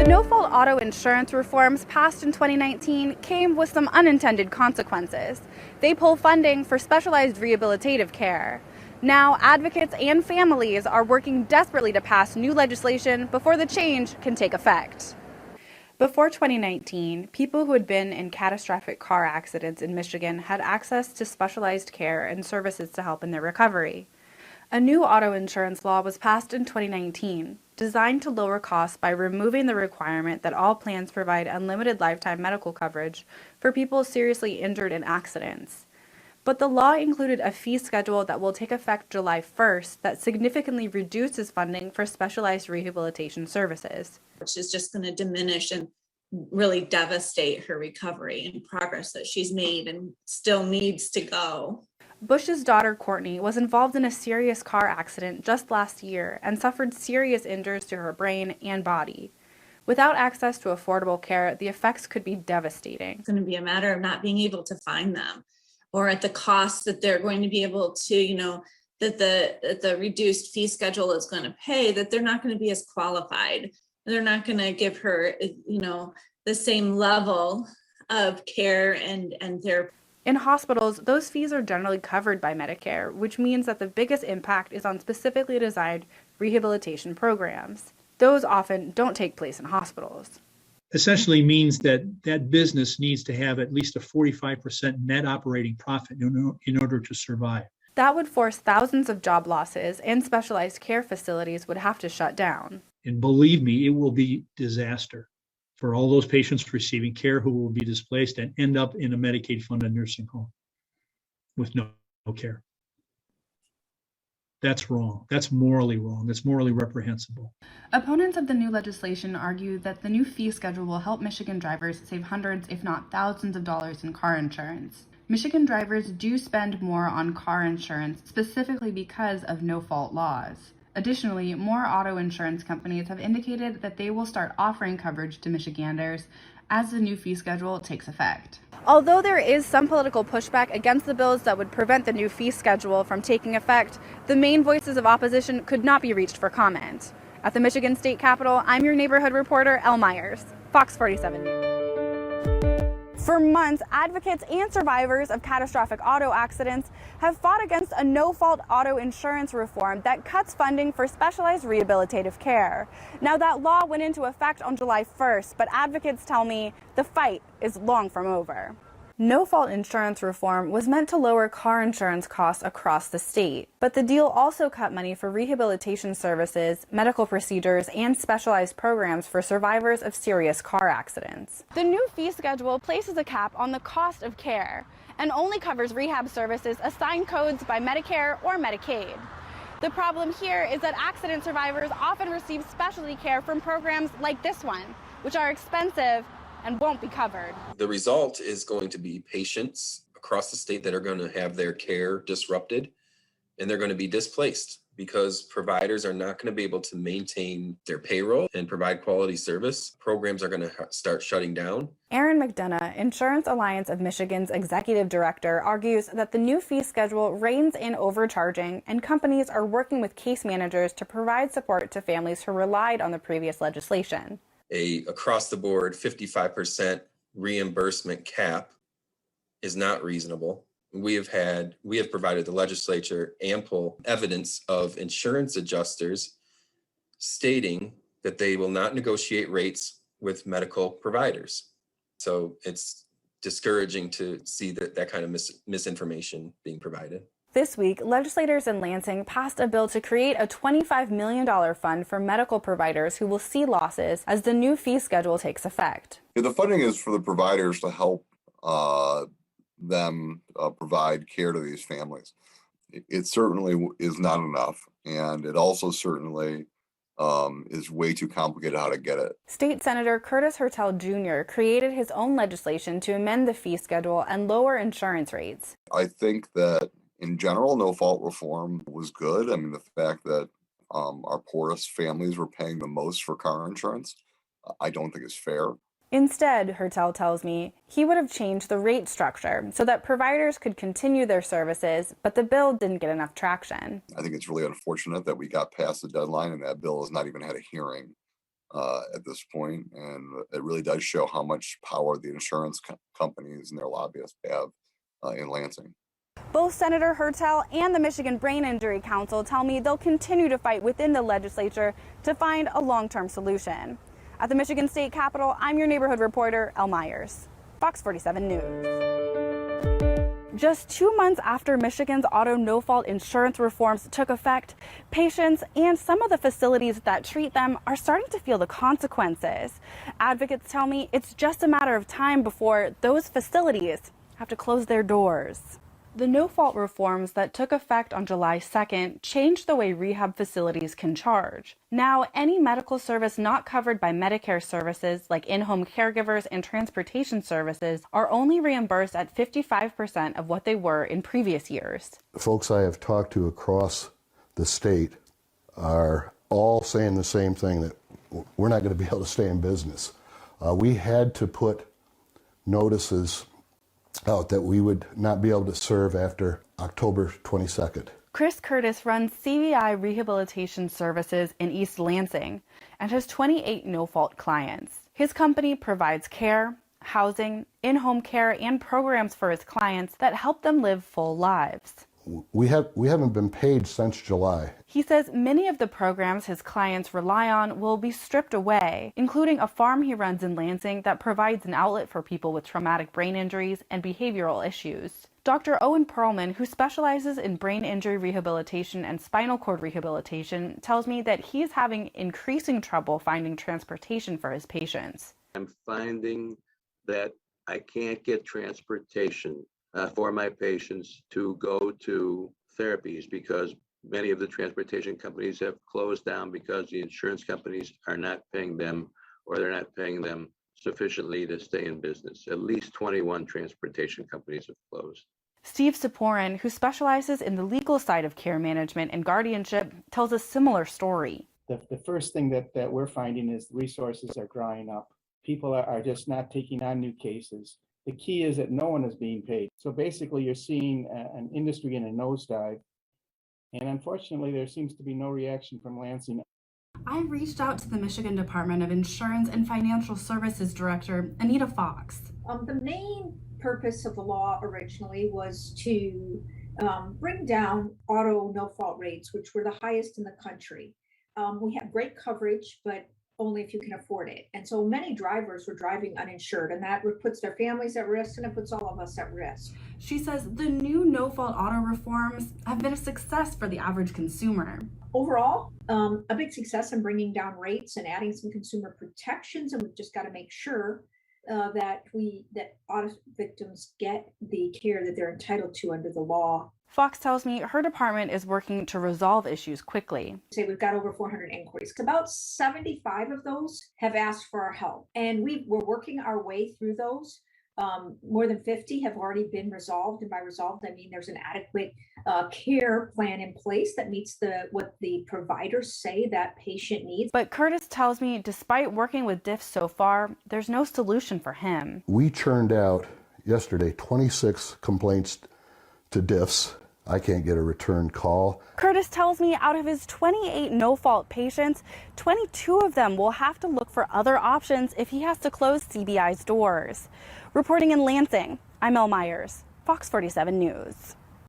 The no-fault auto insurance reforms passed in 2019 came with some unintended consequences. They pull funding for specialized rehabilitative care. Now, advocates and families are working desperately to pass new legislation before the change can take effect. Before 2019, people who had been in catastrophic car accidents in Michigan had access to specialized care and services to help in their recovery. A new auto insurance law was passed in 2019, designed to lower costs by removing the requirement that all plans provide unlimited lifetime medical coverage for people seriously injured in accidents. But the law included a fee schedule that will take effect July 1st that significantly reduces funding for specialized rehabilitation services. Which is just going to diminish and really devastate her recovery and progress that she's made and still needs to go. Bush's daughter, Courtney, was involved in a serious car accident just last year and suffered serious injuries to her brain and body. Without access to affordable care, the effects could be devastating. It's going to be a matter of not being able to find them, or at the cost that they're going to be able to, that the reduced fee schedule is going to pay, that they're not going to be as qualified. They're not going to give her, the same level of care and therapy. In hospitals, those fees are generally covered by Medicare, which means that the biggest impact is on specifically designed rehabilitation programs. Those often don't take place in hospitals. Essentially means that that business needs to have at least a 45% net operating profit in order to survive. That would force thousands of job losses, and specialized care facilities would have to shut down. And believe me, it will be disaster for all those patients receiving care who will be displaced and end up in a Medicaid-funded nursing home with no care. That's wrong. That's morally wrong. That's morally reprehensible. Opponents of the new legislation argue that the new fee schedule will help Michigan drivers save hundreds, if not thousands of dollars in car insurance. Michigan drivers do spend more on car insurance specifically because of no-fault laws. Additionally, more auto insurance companies have indicated that they will start offering coverage to Michiganders as the new fee schedule takes effect. Although there is some political pushback against the bills that would prevent the new fee schedule from taking effect, the main voices of opposition could not be reached for comment. At the Michigan State Capitol, I'm your neighborhood reporter, Elle Myers, Fox 47 News. For months, advocates and survivors of catastrophic auto accidents have fought against a no-fault auto insurance reform that cuts funding for specialized rehabilitative care. Now, that law went into effect on July 1st, but advocates tell me the fight is long from over. No-fault insurance reform was meant to lower car insurance costs across the state, but the deal also cut money for rehabilitation services, medical procedures, and specialized programs for survivors of serious car accidents. The new fee schedule places a cap on the cost of care and only covers rehab services assigned codes by Medicare or Medicaid. The problem here is that accident survivors often receive specialty care from programs like this one, which are expensive and won't be covered. The result is going to be patients across the state that are going to have their care disrupted, and they're going to be displaced because providers are not going to be able to maintain their payroll and provide quality service. Programs are going to start shutting down. Aaron McDonough, Insurance Alliance of Michigan's executive director, argues that the new fee schedule reins in overcharging, and companies are working with case managers to provide support to families who relied on the previous legislation. Across the board 55% reimbursement cap is not reasonable. We have provided the legislature ample evidence of insurance adjusters stating that they will not negotiate rates with medical providers. So it's discouraging to see that kind of misinformation being provided. This week, legislators in Lansing passed a bill to create a $25 million fund for medical providers who will see losses as the new fee schedule takes effect. The funding is for the providers to help them provide care to these families. It certainly is not enough, and it also certainly is way too complicated how to get it. State Senator Curtis Hertel Jr. created his own legislation to amend the fee schedule and lower insurance rates. I think that in general, no-fault reform was good. I mean, the fact that our poorest families were paying the most for car insurance, I don't think is fair. Instead, Hertel tells me, he would have changed the rate structure so that providers could continue their services, but the bill didn't get enough traction. I think it's really unfortunate that we got past the deadline and that bill has not even had a hearing at this point, and it really does show how much power the insurance companies and their lobbyists have in Lansing. Both Senator Hertel and the Michigan Brain Injury Council tell me they'll continue to fight within the legislature to find a long-term solution. At the Michigan State Capitol, I'm your neighborhood reporter, Elle Myers, Fox 47 News. Just 2 months after Michigan's auto no-fault insurance reforms took effect, patients and some of the facilities that treat them are starting to feel the consequences. Advocates tell me it's just a matter of time before those facilities have to close their doors. The no-fault reforms that took effect on July 2nd changed the way rehab facilities can charge. Now, any medical service not covered by Medicare services, like in-home caregivers and transportation services, are only reimbursed at 55% of what they were in previous years. Folks I have talked to across the state are all saying the same thing, that we're not going to be able to stay in business. We had to put notices out that we would not be able to serve after October 22nd. Chris Curtis runs CVI Rehabilitation Services in East Lansing and has 28 no-fault clients. His company provides care, housing, in-home care, and programs for his clients that help them live full lives. We haven't been paid since July. He says many of the programs his clients rely on will be stripped away, including a farm he runs in Lansing that provides an outlet for people with traumatic brain injuries and behavioral issues. Dr. Owen Perlman, who specializes in brain injury rehabilitation and spinal cord rehabilitation, tells me that he's having increasing trouble finding transportation for his patients. I'm finding that I can't get transportation for my patients to go to therapies because many of the transportation companies have closed down because the insurance companies are not paying them, or they're not paying them sufficiently to stay in business. At least 21 transportation companies have closed. Steve Siporin, who specializes in the legal side of care management and guardianship, tells a similar story. The first thing that we're finding is resources are drying up. People are just not taking on new cases. The key is that no one is being paid. So basically you're seeing an industry in a nosedive. And unfortunately, there seems to be no reaction from Lansing. I reached out to the Michigan Department of Insurance and Financial Services Director, Anita Fox. The main purpose of the law originally was to bring down auto no-fault rates, which were the highest in the country. We have great coverage, but only if you can afford it. And so many drivers were driving uninsured, and that puts their families at risk, and it puts all of us at risk. She says the new no-fault auto reforms have been a success for the average consumer. Overall, a big success in bringing down rates and adding some consumer protections, and we've just got to make sure that auto victims get the care that they're entitled to under the law. Fox tells me her department is working to resolve issues quickly. Say we've got over 400 inquiries. About 75 of those have asked for our help, and we're working our way through those. More than 50 have already been resolved, and by resolved I mean there's an adequate care plan in place that meets what the providers say that patient needs. But Curtis tells me despite working with DIFs so far, there's no solution for him. We churned out yesterday 26 complaints to DIFs. I can't get a return call. Curtis tells me out of his 28 no-fault patients, 22 of them will have to look for other options if he has to close CBI's doors. Reporting in Lansing, I'm Elle Myers, Fox 47 News.